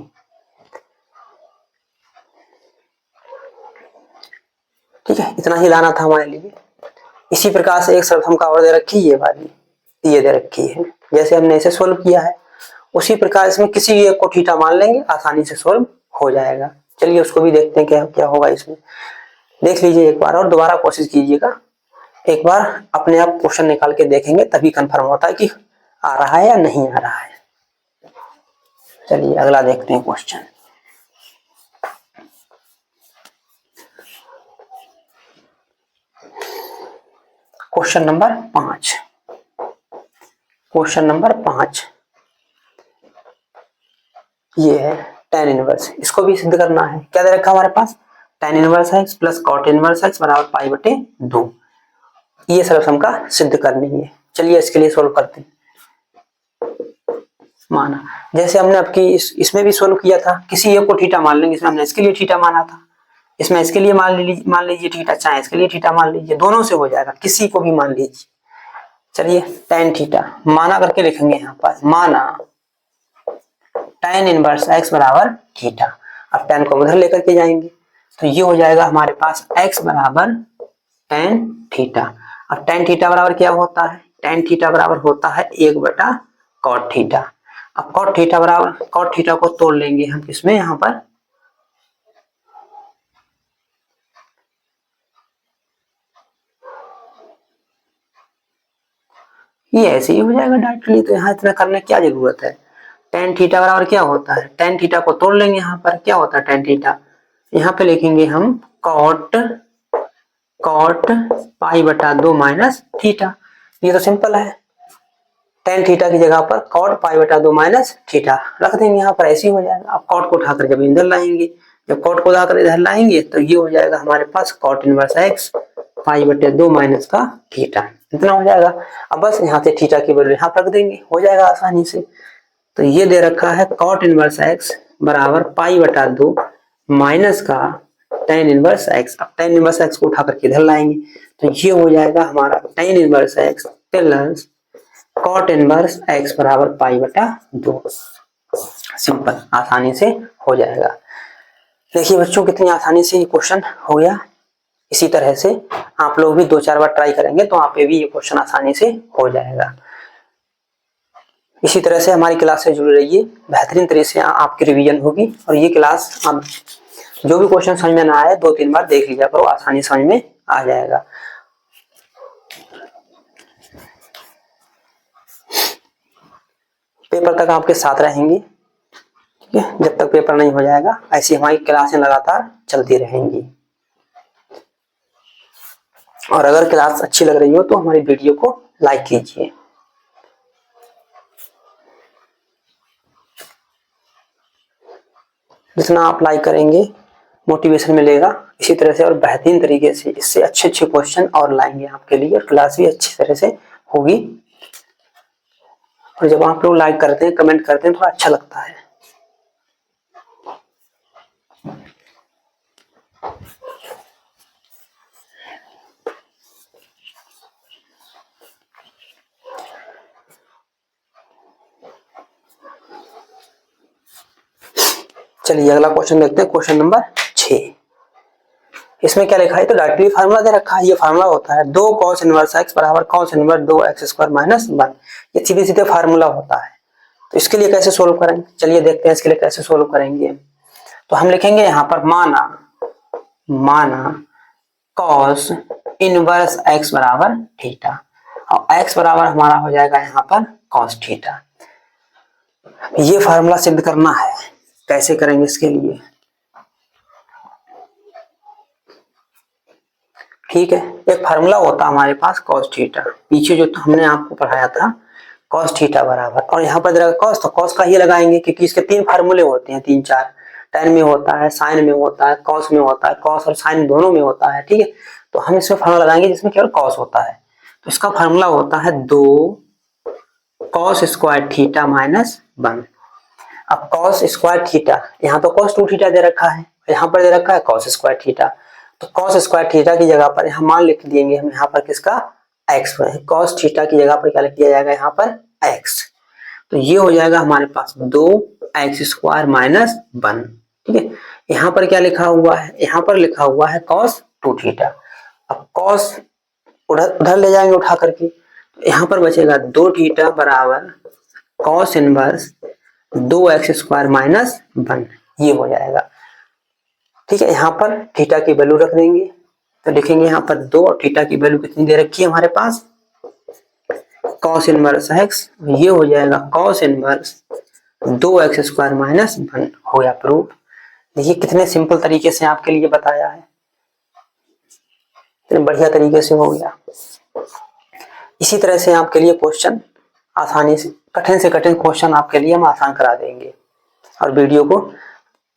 ठीक है, इतना ही लाना था हमारे लिए। इसी प्रकार से एक सर्वसंख्या और दे रखी है, ये वाली ये दे रखी है, जैसे हमने इसे सोल्व किया है उसी प्रकार इसमें किसी भी एक को थीटा मान लेंगे, आसानी से सोल्व हो जाएगा। चलिए उसको भी देखते हैं क्या क्या होगा इसमें। देख लीजिए एक बार और दोबारा कोशिश कीजिएगा, एक बार अपने आप क्वेश्चन निकाल के देखेंगे तभी कंफर्म होता है कि आ रहा है या नहीं आ रहा है। चलिए अगला देखते हैं question. Question number 5, question number 5 ये है tan इनवर्स। इसको भी सिद्ध करना है। क्या दे रखा हमारे पास tan inverse x plus cot inverse x बराबर π/2। ये सर्वसंख्या सिद्ध करनी है। चलिए इसके लिए सोल्व करते हैं। माना जैसे हमने आपकी इसमें भी सोल्व किया था, किसी एक को थीटा मान लेंगे। इसमें हमने इसके लिए थीटा माना था, इसमें इसके लिए मान लीजिए थीटा, चाहे इसके लिए थीटा मान लीजिए, दोनों से हो जाएगा, किसी को भी मान लीजिए। चलिए tan थीटा माना करके लिखेंगे यहाँ पर, माना tan इनवर्स x बराबर थीटा। अब tan को उधर लेकर के जाएंगे तो ये हो जाएगा हमारे पास x बराबर tan थीटा। अब tan थीटा बराबर क्या होता है, tan थीटा बराबर होता है 1/cot थीटा। अब cot थीटा बराबर, cot थीटा को तोड़ लेंगे हम किसमें, यहाँ पर ये ऐसे ही हो जाएगा डायरेक्टली, तो यहाँ इतना करने की क्या जरूरत है। tan थीटा बराबर क्या होता है, tan थीटा को तोड़ लेंगे। यहाँ पर क्या होता है tan थीटा, यहाँ पे लिखेंगे हम cot π/2 माइनस थीटा। ये तो सिंपल है, tan थीटा की जगह पर cot π/2 माइनस थीटा रख देंगे, यहाँ पर ऐसे ही हो जाएगा। अब cot को उठाकर जब इधर लाएंगे, जब cot को उठाकर इधर लाएंगे तो ये हो जाएगा हमारे पास cot इनवर्स x π/2 माइनस का थीटा, इतना हो जाएगा। अब बस यहाँ से थीटा की वैल्यू यहाँ रख देंगे, हो जाएगा आसानी से। तो ये दे रखा है cot इनवर्स x बराबर π/2 माइनस का tan इनवर्स x। अब tan इनवर्स x को उठा करके इधर लाएंगे तो ये हो जाएगा हमारा tan inverse x plus cot inverse x बराबर π/2। सिंपल, आसानी से हो जाएगा। देखिए बच्चों कितनी आसानी से ये क्वेश्चन हो गया। इसी तरह से आप लोग भी 2-4 बार ट्राई करेंगे तो आप पे भी ये क्वेश्चन आसानी से हो जाएगा। इसी तरह से हमारी क्लास से जुड़े रहिए, बेहतरीन तरह से आपकी रिवीजन होगी। और ये क्लास आप जो भी क्वेश्चन समझ में ना आए 2-3 बार देख लीजिए करो, आसानी समझ में आ जाएगा। पेपर तक आपके साथ रहेंगे, ठीक है, जब तक पेपर नहीं हो जाएगा ऐसी हमारी क्लासें लगातार चलती रहेंगी। और अगर क्लास अच्छी लग रही हो तो हमारी वीडियो को लाइक कीजिए। जितना आप लाइक करेंगे मोटिवेशन मिलेगा इसी तरह से, और बेहतरीन तरीके से इससे अच्छे अच्छे क्वेश्चन और लाएंगे आपके लिए, और क्लास भी अच्छी तरह से होगी। और जब आप लोग लाइक करते हैं, कमेंट करते हैं, थोड़ा अच्छा लगता है। चलिए अगला क्वेश्चन देखते हैं, क्वेश्चन नंबर 6। इसमें क्या लिखा है, तो डायरेक्टली फार्मूला दे रखा है। ये फार्मूला होता है 2 cos इनवर्स x बराबर cos inverse 2x square minus 1। ये सीधे सीधे फार्मूला होता है। तो इसके लिए कैसे सोल्व करेंगे, चलिए देखते हैं इसके लिए कैसे सोल्व करेंगे। तो हम लिखेंगे यहाँ पर माना cos इनवर्स x बराबर थीटा, और x बराबर हमारा हो जाएगा यहाँ पर cos थीटा। ये फार्मूला सिद्ध करना है, कैसे करेंगे इसके लिए, ठीक है। एक फार्मूला होता है हमारे पास cos थीटा, पीछे जो हमने आपको पढ़ाया था cos थीटा बराबर, और यहाँ पर जरा cos, तो cos का ही लगाएंगे क्योंकि इसके 3 फार्मूले होते हैं, 3-4, tan में होता है, sin में होता है, cos में होता है, cos और sin दोनों में होता है, ठीक है। तो हम इसमें फार्मूला लगाएंगे जिसमें केवल cos होता है। तो इसका फार्मूला होता है 2 cos स्क्वायर थीटा माइनस 1। अब cos स्क्वायर थीटा, यहाँ तो cos 2 थीटा दे रखा है, यहाँ पर दे रखा है cos स्क्वायर थीटा। तो cos स्क्वायर थीटा की जगह पर यहाँ मान लिख देंगे हम यहाँ पर किसका, x है। cos थीटा की जगह पर क्या लिख दिया जाएगा यहाँ पर x। तो ये हो जाएगा हमारे पास 2x स्क्वायर माइनस 1, ठीक है। यहाँ पर क्या लिखा हुआ है, यहाँ पर लिखा हुआ है cos 2 थीटा। अब cos उधर ले जाएंगे उठा करके, तो यहाँ पर बचेगा 2 थीटा बराबर cos inverse 2x square minus 1, ये हो जाएगा, ठीक है। यहाँ पर थीटा की वैल्यू रख देंगे, तो लिखेंगे यहाँ पर 2, और थीटा की वैल्यू कितनी दे रखी है हमारे पास, cos इनवर्स x, ये हो जाएगा cos inverse 2x square minus 1, हो गया प्रूफ। देखिए कितने सिंपल तरीके से आपके लिए बताया है, इतने बढ़िया तरीके से हो गया। इसी तरह से आपके लिए क्वेश्चन आसानी से कठिन क्वेश्चन आपके लिए हम आसान करा देंगे। और वीडियो को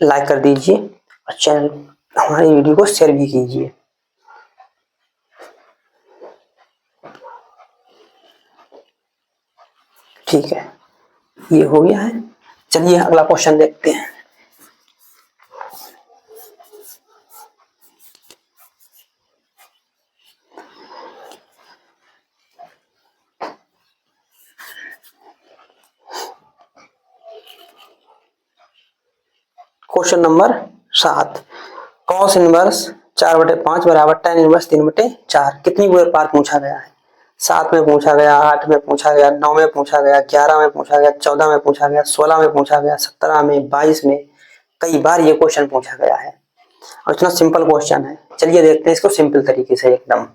लाइक कर दीजिए, और चैनल हमारी वीडियो को शेयर भी कीजिए। ठीक है, ये हो गया है। चलिए अगला क्वेश्चन देखते हैं। क्वेश्चन नंबर 7, cos इनवर्स 4/5 बराबर tan इनवर्स 3/4 कितनी बार पूछा गया है। 7 में पूछा गया, 8 में पूछा गया, 9 में पूछा गया, 11 में पूछा गया, 14 में पूछा गया, 16 में पूछा गया, 17 में, 22 में, कई बार ये क्वेश्चन पूछा गया है, और इतना सिंपल क्वेश्चन है। चलिए देखते हैं इसको सिंपल तरीके से, एकदम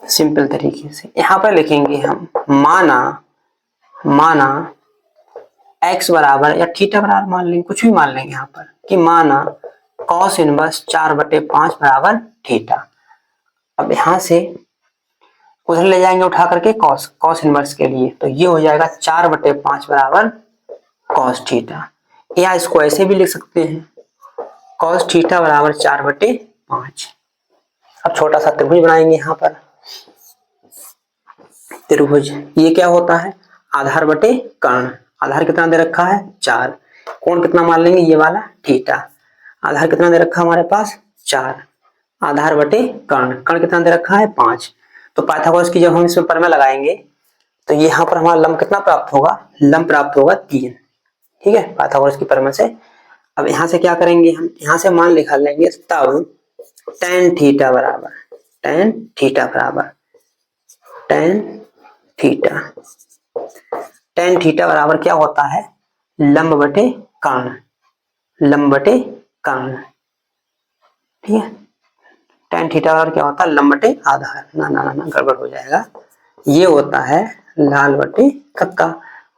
सिंपल तरीके से। यहाँ पर लिखेंगे हम माना x बराबर या थीटा बराबर मान लेंगे, कुछ भी मान लेंगे यहाँ पर, कि माना cos इनवर्स 4/5 बराबर थीटा। अब यहाँ से उधर ले जाएंगे उठा करके cos इनवर्स के लिए, तो ये हो जाएगा 4/5 बराबर cos थीटा, या इसको ऐसे भी लिख सकते हैं cos थीटा बराबर 4/5। अब छोटा सा त्रिभुज बनाएंगे यहाँ पर, त्रिभुज ये क्या होता है, आधार बटे कर्ण। आधार कितना दे रखा है 4, कोण कितना मान लेंगे ये वाला थीटा। आधार कितना दे रखा हमारे पास 4, आधार बटे कर्ण, कर्ण कितना दे रखा है 5। तो पाइथागोरस की जब हम इसमें प्रमेय लगाएंगे तो यहाँ पर हमारा लंब कितना प्राप्त होगा, लंब प्राप्त होगा 3, ठीक है, पाइथागोरस की प्रमेय से। अब यहाँ से क्या करेंगे हम, यहाँ से मान लिखा लेंगे, तब tan थीटा बराबर tan थीटा बराबर क्या होता है, लंब बटे कर्ण, ठीक है। tan थीटा बराबर क्या होता है, लंब बटे आधार, ना गड़बड़ हो जाएगा, ये होता है लाल बटे कक्का।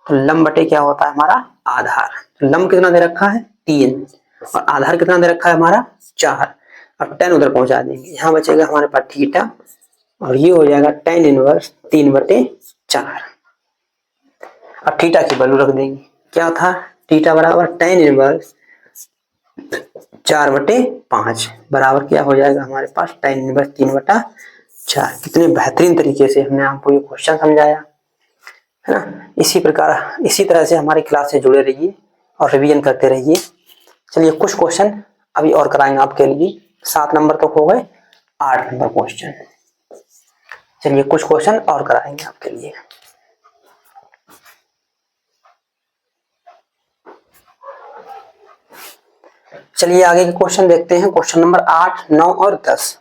तो लंब बटे क्या होता है हमारा आधार। तो लंब कितना दे रखा है 3, और आधार कितना दे रखा है हमारा 4, और tan उधर पहुंचा देंगे, यहाँ बचेगा हमारे पास थीटा, और ये हो जाएगा tan इनवर्स 3/4। अब थीटा की वैल्यू रख देंगे, क्या था थीटा बराबर tan इनवर्स 4/5 बराबर क्या हो जाएगा हमारे पास tan इनवर्स 3/4। कितने बेहतरीन तरीके से हमने आपको ये क्वेश्चन समझाया है ना। इसी प्रकार इसी तरह से हमारी क्लास से जुड़े रहिए और रिवीजन करते रहिए। चलिए कुछ क्वेश्चन अभी और कराएंगे आपके लिए। 7 नंबर तक हो गए, 8 नंबर क्वेश्चन। चलिए कुछ क्वेश्चन और कराएंगे आपके लिए। चलिए आगे के क्वेश्चन देखते हैं। क्वेश्चन नंबर 8, 9 और 10।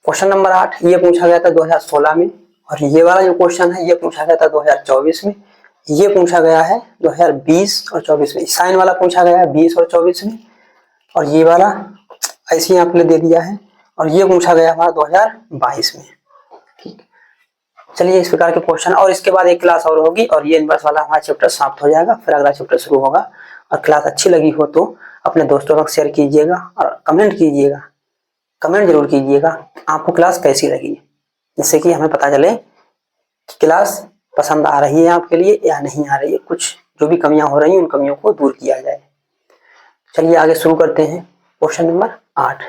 क्वेश्चन नंबर 8 ये पूछा गया था 2016 में, और ये वाला जो क्वेश्चन है ये पूछा गया था 2024 में। ये पूछा गया है 2020 और 24 में। साइन वाला पूछा गया है 20 और 24 में, और ये वाला ऐसे ही आपने दे दिया है, और ये पूछा गया हमारा 2022 में। ठीक, चलिए इस प्रकार के क्वेश्चन, और इसके बाद एक क्लास और होगी और ये इनवर्स वाला हमारा चैप्टर समाप्त हो जाएगा, फिर अगला चैप्टर शुरू होगा। और क्लास अच्छी लगी हो तो अपने दोस्तों तक शेयर कीजिएगा और कमेंट कीजिएगा, कमेंट जरूर कीजिएगा आपको क्लास कैसी लगी, जिससे कि हमें पता चले कि क्लास पसंद आ रही है आपके लिए या नहीं आ रही है। कुछ जो भी कमियां हो रही हैं उन कमियों को दूर किया जाए। चलिए आगे शुरू करते हैं। क्वेश्चन नंबर 8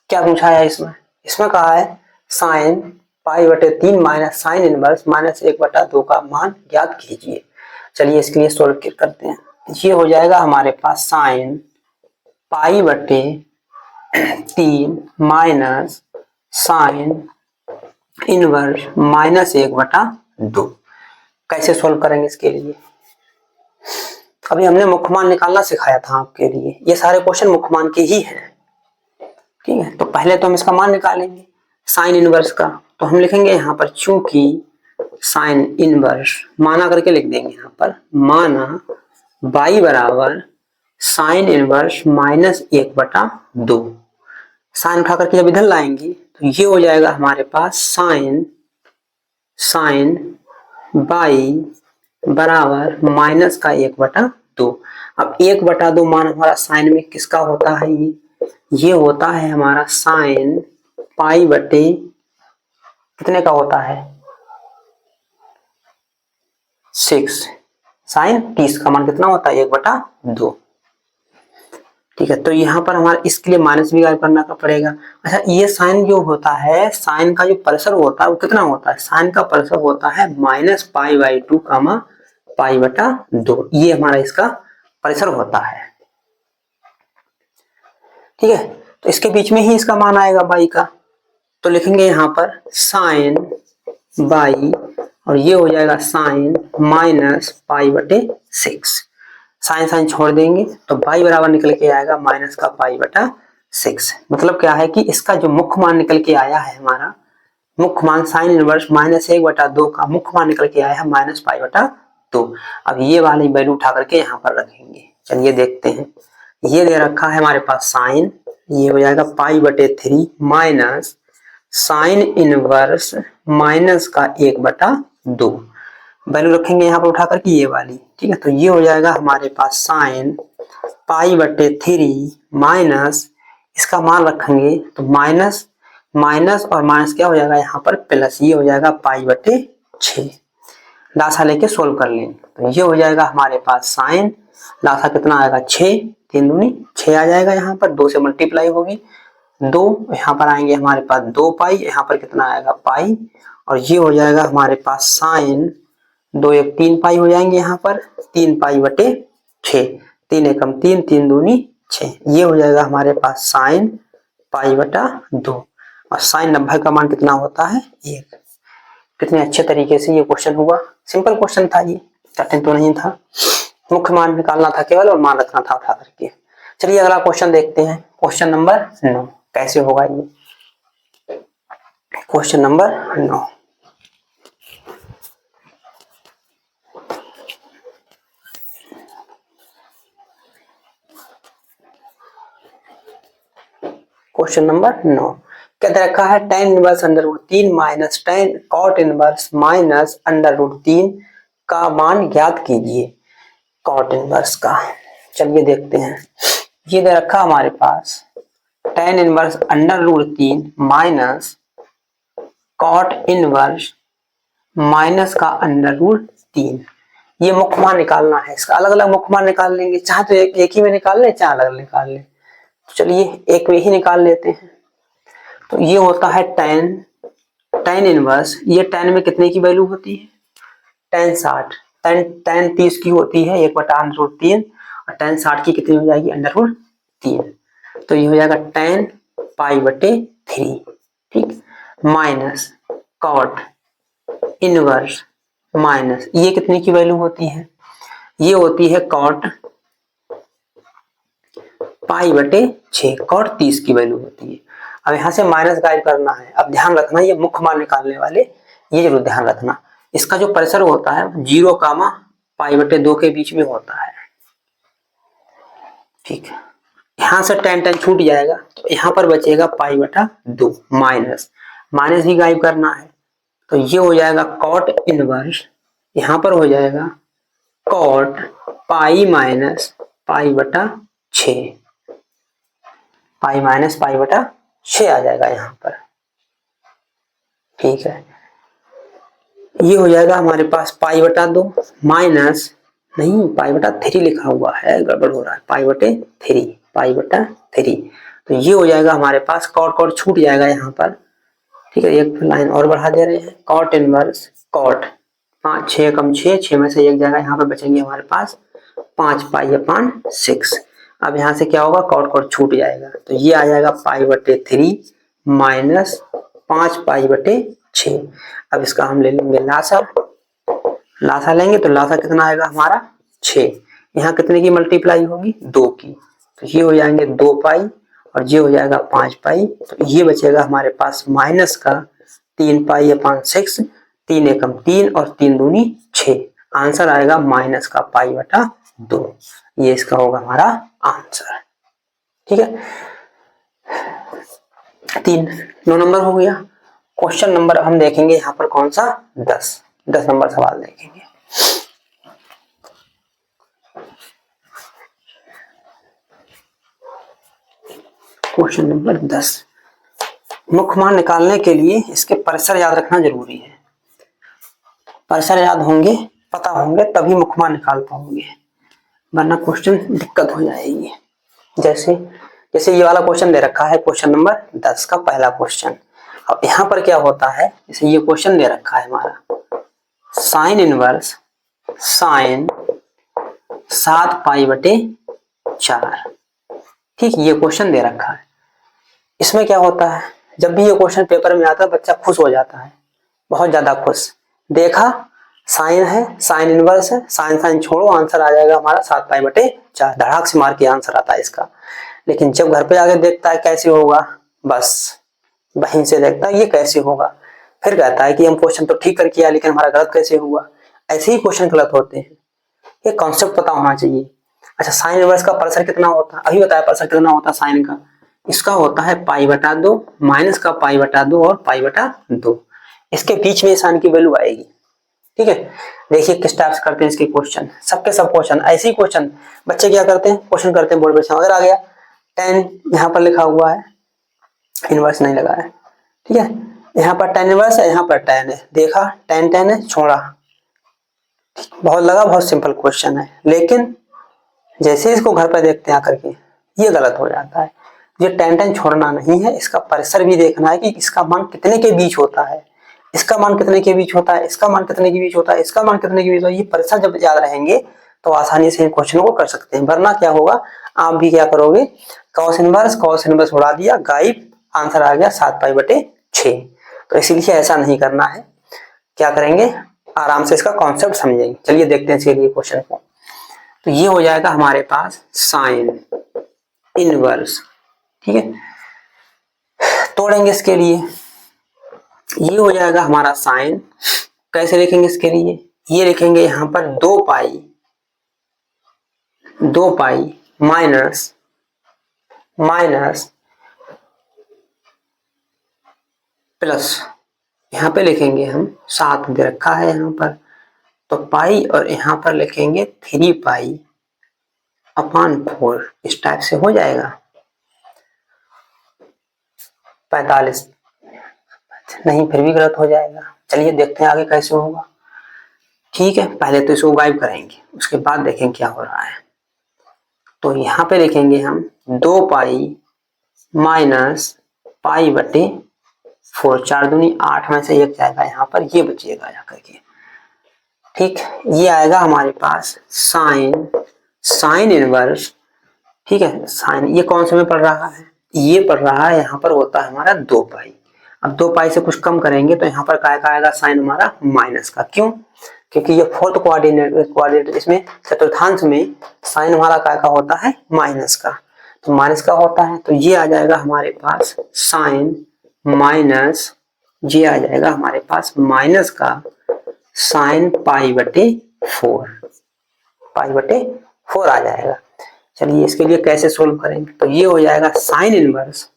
क्या पूछा है इसमें? इसमें कहा है साइन π/3 माइनस साइन इनवर्स -1/2 का मान ज्ञात कीजिए। चलिए इसके लिए सोल्व करते हैं। ये हो जाएगा हमारे पास साइन π/3 माइनस साइन इनवर्स -1/2। कैसे सोल्व करेंगे इसके लिए? अभी हमने मुख्य मान निकालना सिखाया था आपके लिए। ये सारे क्वेश्चन मुख्य मान के ही हैं, ठीक है। तो पहले तो हम इसका मान निकालेंगे साइन इनवर्स का। तो हम लिखेंगे यहाँ पर चूंकि साइन इनवर्स माना करके लिख देंगे यहाँ पर, माना y बराबर साइन इनवर्स -1/2। साइन उठा करके जब इधर लाएंगे तो ये हो जाएगा हमारे पास साइन y बराबर माइनस का 1/2। अब 1/2 मान हमारा साइन में किसका होता है? ये होता है हमारा साइन π/, कितने का होता है? 6। साइन 30 का मान कितना होता है? 1/2। ठीक है, तो यहाँ पर हमारा इसके लिए माइनस भी गायब करना का पड़ेगा। अच्छा, ये साइन जो होता है, साइन का जो परिसर होता है वो कितना होता है? साइन का परिसर होता है -π/2 π/2। ये हमारा इसका परिसर होता है, ठीक है। तो इसके बीच में ही इसका मान आएगा y का, तो लिखेंगे यहाँ पर साइन y, और ये हो जाएगा साइन -π/6। साइन साइन छोड़ देंगे तो y बराबर निकल के आएगा माइनस का π/6। मतलब क्या है कि इसका जो मुख्य मान निकल के आया है, हमारा मुख्य मान साइन इनवर्स -1/2 का मुख्य मान निकल के आया है -π/2। अब ये वाली वैल्यू उठा करके यहाँ पर रखेंगे। चलिए देखते हैं। ये दे रखा है हमारे पास साइन, ये हो जाएगा π/3 माइनस साइन इनवर्स माइनस का 1/2। वैल्यू रखेंगे यहाँ पर उठा करके ये वाली, ठीक है। तो ये हो जाएगा हमारे पास साइन π/3 माइनस, इसका मान रखेंगे तो माइनस माइनस और माइनस क्या हो जाएगा यहाँ पर प्लस, ये हो जाएगा π/6। लासा लेके सोल्व कर लेंगे तो ये हो जाएगा हमारे पास साइन, लासा कितना आएगा 6, 3 दूनी 6 आ जाएगा। यहाँ पर 2 से मल्टीप्लाई होगी, 2 यहाँ पर आएंगे हमारे पास 2 पाई, यहाँ पर कितना आएगा पाई, और ये हो जाएगा हमारे पास साइन 2 1 3 पाई हो जाएंगे यहाँ पर 3 π/6, 3 एकम 3, 3 दूनी 6। ये हो जाएगा हमारे पास साइन π/2। और साइन 90 का मान कितना होता है? 1। कितने अच्छे तरीके से ये क्वेश्चन हुआ। सिंपल क्वेश्चन था, ये कठिन तो नहीं था। मुख्य मान निकालना था केवल और मान रखना था उठा करके। चलिए अगला क्वेश्चन देखते हैं। क्वेश्चन नंबर 9 कैसे होगा ये? क्वेश्चन नंबर 9, क्वेश्चन नंबर 9 क्या रखा है? tan inverse √3 minus tan cot inverse minus √3 का मान ज्ञात कीजिए। cot इनवर्स का चलिए देखते हैं। ये दे रखा हमारे पास tan inverse √3 minus cot inverse minus का √3। ये मुख्य मान निकालना है, इसका अलग अलग मुख्य मान निकाल लेंगे, चाहे तो एक ही में निकाल ले, चाहे अलग अलग निकाल ले। तो चलिए एक में ही निकाल लेते हैं। तो ये होता है tan इनवर्स, ये tan में कितने की वैल्यू होती है, tan 60, tan 30 की होती है 1/√3, और tan 60 की कितनी हो जाएगी, √3। तो ये हो जाएगा tan π/3, ठीक, माइनस cot इनवर्स माइनस, ये कितने की वैल्यू होती है, ये होती है cot π/6, cot 30 की वैल्यू होती है। अब यहाँ से माइनस गायब करना है। अब ध्यान रखना, ये मुख्य मान निकालने वाले ये जरूर ध्यान रखना, इसका जो परिसर होता है 0, π/2 के बीच में होता है, ठीक है। यहाँ से tan छूट जाएगा, तो यहाँ पर बचेगा π/2, माइनस माइनस भी गायब करना है। तो ये हो जाएगा cot इनवर्स, यहाँ पर हो जाएगा cot π माइनस π/6, पाई माइनस π/6 आ जाएगा यहाँ पर, ठीक है। ये हो जाएगा हमारे पास π/2 माइनस, नहीं π/3 लिखा हुआ है, गड़बड़ हो रहा है, π/3। तो ये हो जाएगा हमारे पास, cot छूट जाएगा यहाँ पर, ठीक है। एक लाइन और बढ़ा दे रहे हैं, cot इनवर्स cot 5, 6 कम 6, 6 में से एक जाएगा, यहाँ पर बचेंगे हमारे पास 5π/6। अब यहाँ से क्या होगा, cot छूट जाएगा, तो ये आ जाएगा π/3 माइनस 5π/6। अब इसका हम ले लेंगे लासा, लासा लेंगे तो लासा कितना आएगा हमारा 6, यहाँ कितने की मल्टीप्लाई होगी, 2 की, तो ये हो जाएंगे 2π और ये हो जाएगा 5π। तो ये बचेगा हमारे पास माइनस का 3π/6, 3 एकम 3 और 3 दूनी 6, आंसर आएगा माइनस का π/2। ये इसका होगा हमारा आंसर, ठीक है। 9 नंबर हो गया। क्वेश्चन नंबर हम देखेंगे यहाँ पर कौन सा, 10 नंबर सवाल देखेंगे। क्वेश्चन नंबर 10, मुख्य मान निकालने के लिए इसके परिसर याद रखना जरूरी है। परिसर याद होंगे, पता होंगे, तभी मुख्य मान निकाल पाओगे, वरना क्वेश्चन दिक्कत हो जाएगी। जैसे ये वाला क्वेश्चन दे रखा है, क्वेश्चन नंबर 10 का पहला क्वेश्चन। अब यहाँ पर क्या होता है, जैसे ये क्वेश्चन दे रखा है हमारा साइन इनवर्स साइन 7π/4, ठीक, ये क्वेश्चन दे रखा है। इसमें क्या होता है, जब भी ये क्वेश्चन पेपर में आता है बच्चा खुश हो जाता है, बहुत ज्यादा खुश, देखा साइन है, साइन इनवर्स है, साइन छोड़ो, आंसर आ जाएगा हमारा 7π/4, धड़ाक से मार के आंसर आता है इसका। लेकिन जब घर पे आके देखता है कैसे होगा, बस वहीं से देखता है ये कैसे होगा, फिर कहता है कि हम क्वेश्चन तो ठीक कर किया लेकिन हमारा गलत कैसे हुआ। ऐसे ही क्वेश्चन गलत होते हैं, ये कॉन्सेप्ट पता होना चाहिए। अच्छा, साइन इनवर्स का परिसर कितना होता है, अभी बताया परिसर कितना होता है साइन का, इसका होता है π/2 माइनस का π/2 और π/2, इसके बीच में साइन की वैल्यू आएगी, ठीक है। देखिए किस टाइप से करते हैं इसके क्वेश्चन, सबके सब क्वेश्चन ऐसे ही क्वेश्चन बच्चे क्या करते हैं, क्वेश्चन करते हैं बोर्ड पे, अगर आ गया tan यहाँ पर लिखा हुआ है, इनवर्स नहीं लगा है, ठीक है, यहाँ पर tan इनवर्स है, यहाँ पर tan है, देखा tan है, छोड़ा, बहुत लगा, बहुत सिंपल क्वेश्चन है। लेकिन जैसे इसको घर पर देखते हैं आकर के, ये गलत हो जाता है। ये tan छोड़ना नहीं है, इसका परिसर भी देखना है कि इसका मान कितने के बीच होता है, इसका मान कितने के बीच होता है, इसका मान कितने के बीच होता है, इसका मान कितने के बीच होता है। ये परिसर जब याद रहेंगे तो आसानी से इन क्वेश्चनों को कर सकते हैं, वरना क्या होगा, आप भी क्या करोगे, कॉस इनवर्स उड़ा दिया, गायब, आंसर आ गया 7π/6। तो इसीलिए ऐसा नहीं करना है, क्या करेंगे, आराम से इसका कॉन्सेप्ट समझेंगे। चलिए देखते हैं इसके लिए क्वेश्चन को। तो ये हो जाएगा हमारे पास साइन इनवर्स, ठीक है, तोड़ेंगे इसके लिए, ये हो जाएगा हमारा साइन, कैसे लिखेंगे इसके लिए, ये लिखेंगे यहाँ पर 2π माइनस प्लस, यहाँ पे लिखेंगे हम 7 दे रखा है यहाँ पर, तो पाई और यहाँ पर लिखेंगे 3π/4, इस टाइप से हो जाएगा 45, नहीं फिर भी गलत हो जाएगा। चलिए देखते हैं आगे कैसे होगा। ठीक है, पहले तो इसको गायब करेंगे, उसके बाद देखेंगे क्या हो रहा है। तो यहाँ पे लिखेंगे हम 2 पाई माइनस पाई बटे 4, 4 दूनी 8 में से 1 जाएगा यहाँ पर, ये बचिएगा जाकर के। ठीक, ये आएगा हमारे पास साइन इनवर्स। ठीक है, साइन ये कौन से में पढ़ रहा है, ये पढ़ रहा है यहाँ पर होता है हमारा 2 पाई। अब 2 पाई से कुछ कम करेंगे तो यहाँ पर क्या आएगा, साइन हमारा माइनस का। क्यों, क्योंकि ये फोर्थ क्वाड्रेंट इसमें चतुर्थांश में साइन हमारा क्या का होता है, माइनस का। तो माइनस का होता है, तो ये आ जाएगा हमारे पास साइन माइनस, ये आ जाएगा हमारे पास माइनस का साइन पाई बटे 4, पाई बटे 4 आ जाएगा। चलिए इसके लिए कैसे सोल्व करेंगे, तो ये हो जाएगा साइन इनवर्स,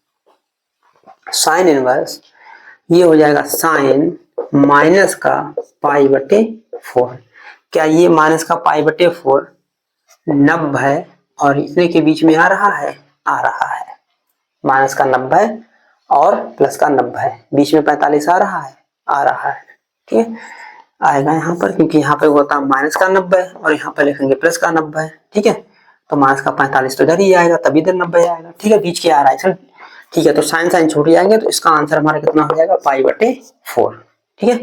ये हो जाएगा साइन माइनस का पाई बटे 4। क्या ये माइनस का पाई बटे 4 90 और इतने के बीच में आ रहा है, माइनस का 90 और प्लस का 90, बीच में 45 आ रहा है। ठीक है, आएगा यहाँ पर, क्योंकि यहाँ पे होता है माइनस का 90 और यहाँ पर लिखेंगे प्लस का 90। ठीक है, तो माइनस का 45 तो इधर ही आएगा, तभी इधर 90 आएगा। ठीक है, बीच के आ रहा है। ठीक है, तो साइन छूट जाएंगे, तो इसका आंसर हमारा कितना हो जाएगा, पाई बटे 4। ठीक है,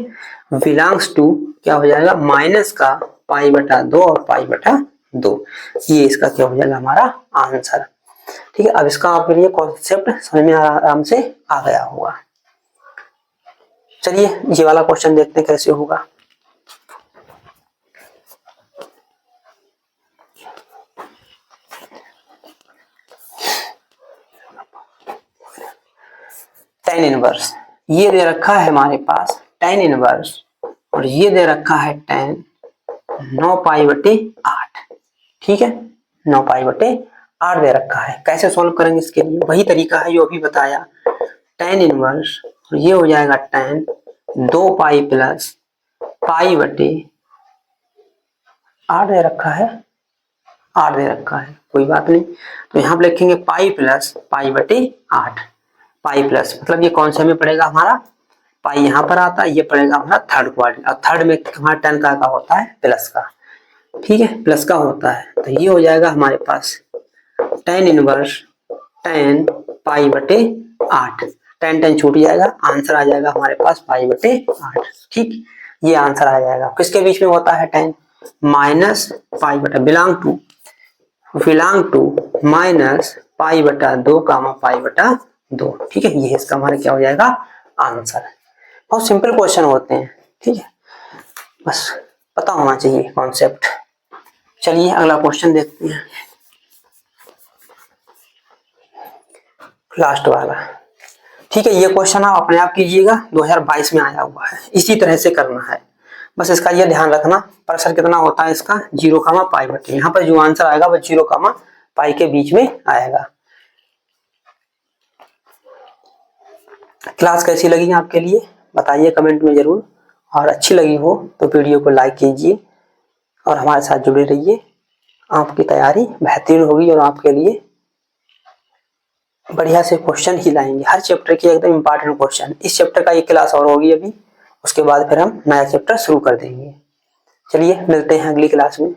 बिलोंग्स टू क्या हो जाएगा, माइनस का पाई बटा 2 और पाई बटा 2, ये इसका क्या हो जाएगा हमारा आंसर। ठीक है, अब इसका आपके लिए कॉन्सेप्ट समझ में आराम से आ गया होगा। चलिए ये वाला क्वेश्चन देखते हैं कैसे होगा। tan इनवर्स, ये दे रखा है हमारे पास tan इनवर्स, और ये दे रखा है tan 9 पाई बटे 8। ठीक है, 9 पाई बटे 8 दे रखा है। कैसे सॉल्व करेंगे इसके लिए, वही तरीका है जो अभी बताया, tan इनवर्स, और ये हो जाएगा tan 2 पाई प्लस पाई बटे 8 दे रखा है, 8 दे रखा है, कोई बात नहीं। तो यहाँ पे लिखेंगे पाई प्लस पाई बटे 8, पाई प्लस मतलब ये कौन से में पड़ेगा हमारा, पाई यहाँ पर आता है, ये पड़ेगा हमारा थर्ड क्वाड्रेंट, और थर्ड में हमारा tan का होता है प्लस का। ठीक है, प्लस का होता है, तो ये हो जाएगा हमारे पास tan इनवर्स tan पाई बटे 8, tan छूट जाएगा, आंसर आ जाएगा हमारे पास पाई बटे 8। ठीक, ये आंसर आ जाएगा। किसके बीच में होता है tan, माइनस पाई बटा बिलोंग टू माइनस पाई बटा 2 कामा पाई बटा 2। ठीक है, ये इसका हमारा क्या हो जाएगा आंसर है। बहुत सिंपल क्वेश्चन होते हैं। ठीक है, बस पता होना चाहिए कॉन्सेप्ट। चलिए अगला क्वेश्चन देखते हैं, लास्ट वाला। ठीक है, ये क्वेश्चन आप अपने आप कीजिएगा, 2022 में आया हुआ है, इसी तरह से करना है। बस इसका ये ध्यान रखना, प्रेशर कितना होता है इसका, 0 कामा पाई बटे, यहाँ पर जो आंसर आएगा वो 0 कामा पाई के बीच में आएगा। क्लास कैसी लगी आपके लिए बताइए कमेंट में जरूर, और अच्छी लगी हो तो वीडियो को लाइक कीजिए और हमारे साथ जुड़े रहिए। आपकी तैयारी बेहतरीन होगी और आपके लिए बढ़िया से क्वेश्चन ही लाएंगे, हर चैप्टर के एकदम इम्पोर्टेंट क्वेश्चन। इस चैप्टर का एक क्लास और होगी अभी, उसके बाद फिर हम नया चैप्टर शुरू कर देंगे। चलिए मिलते हैं अगली क्लास में।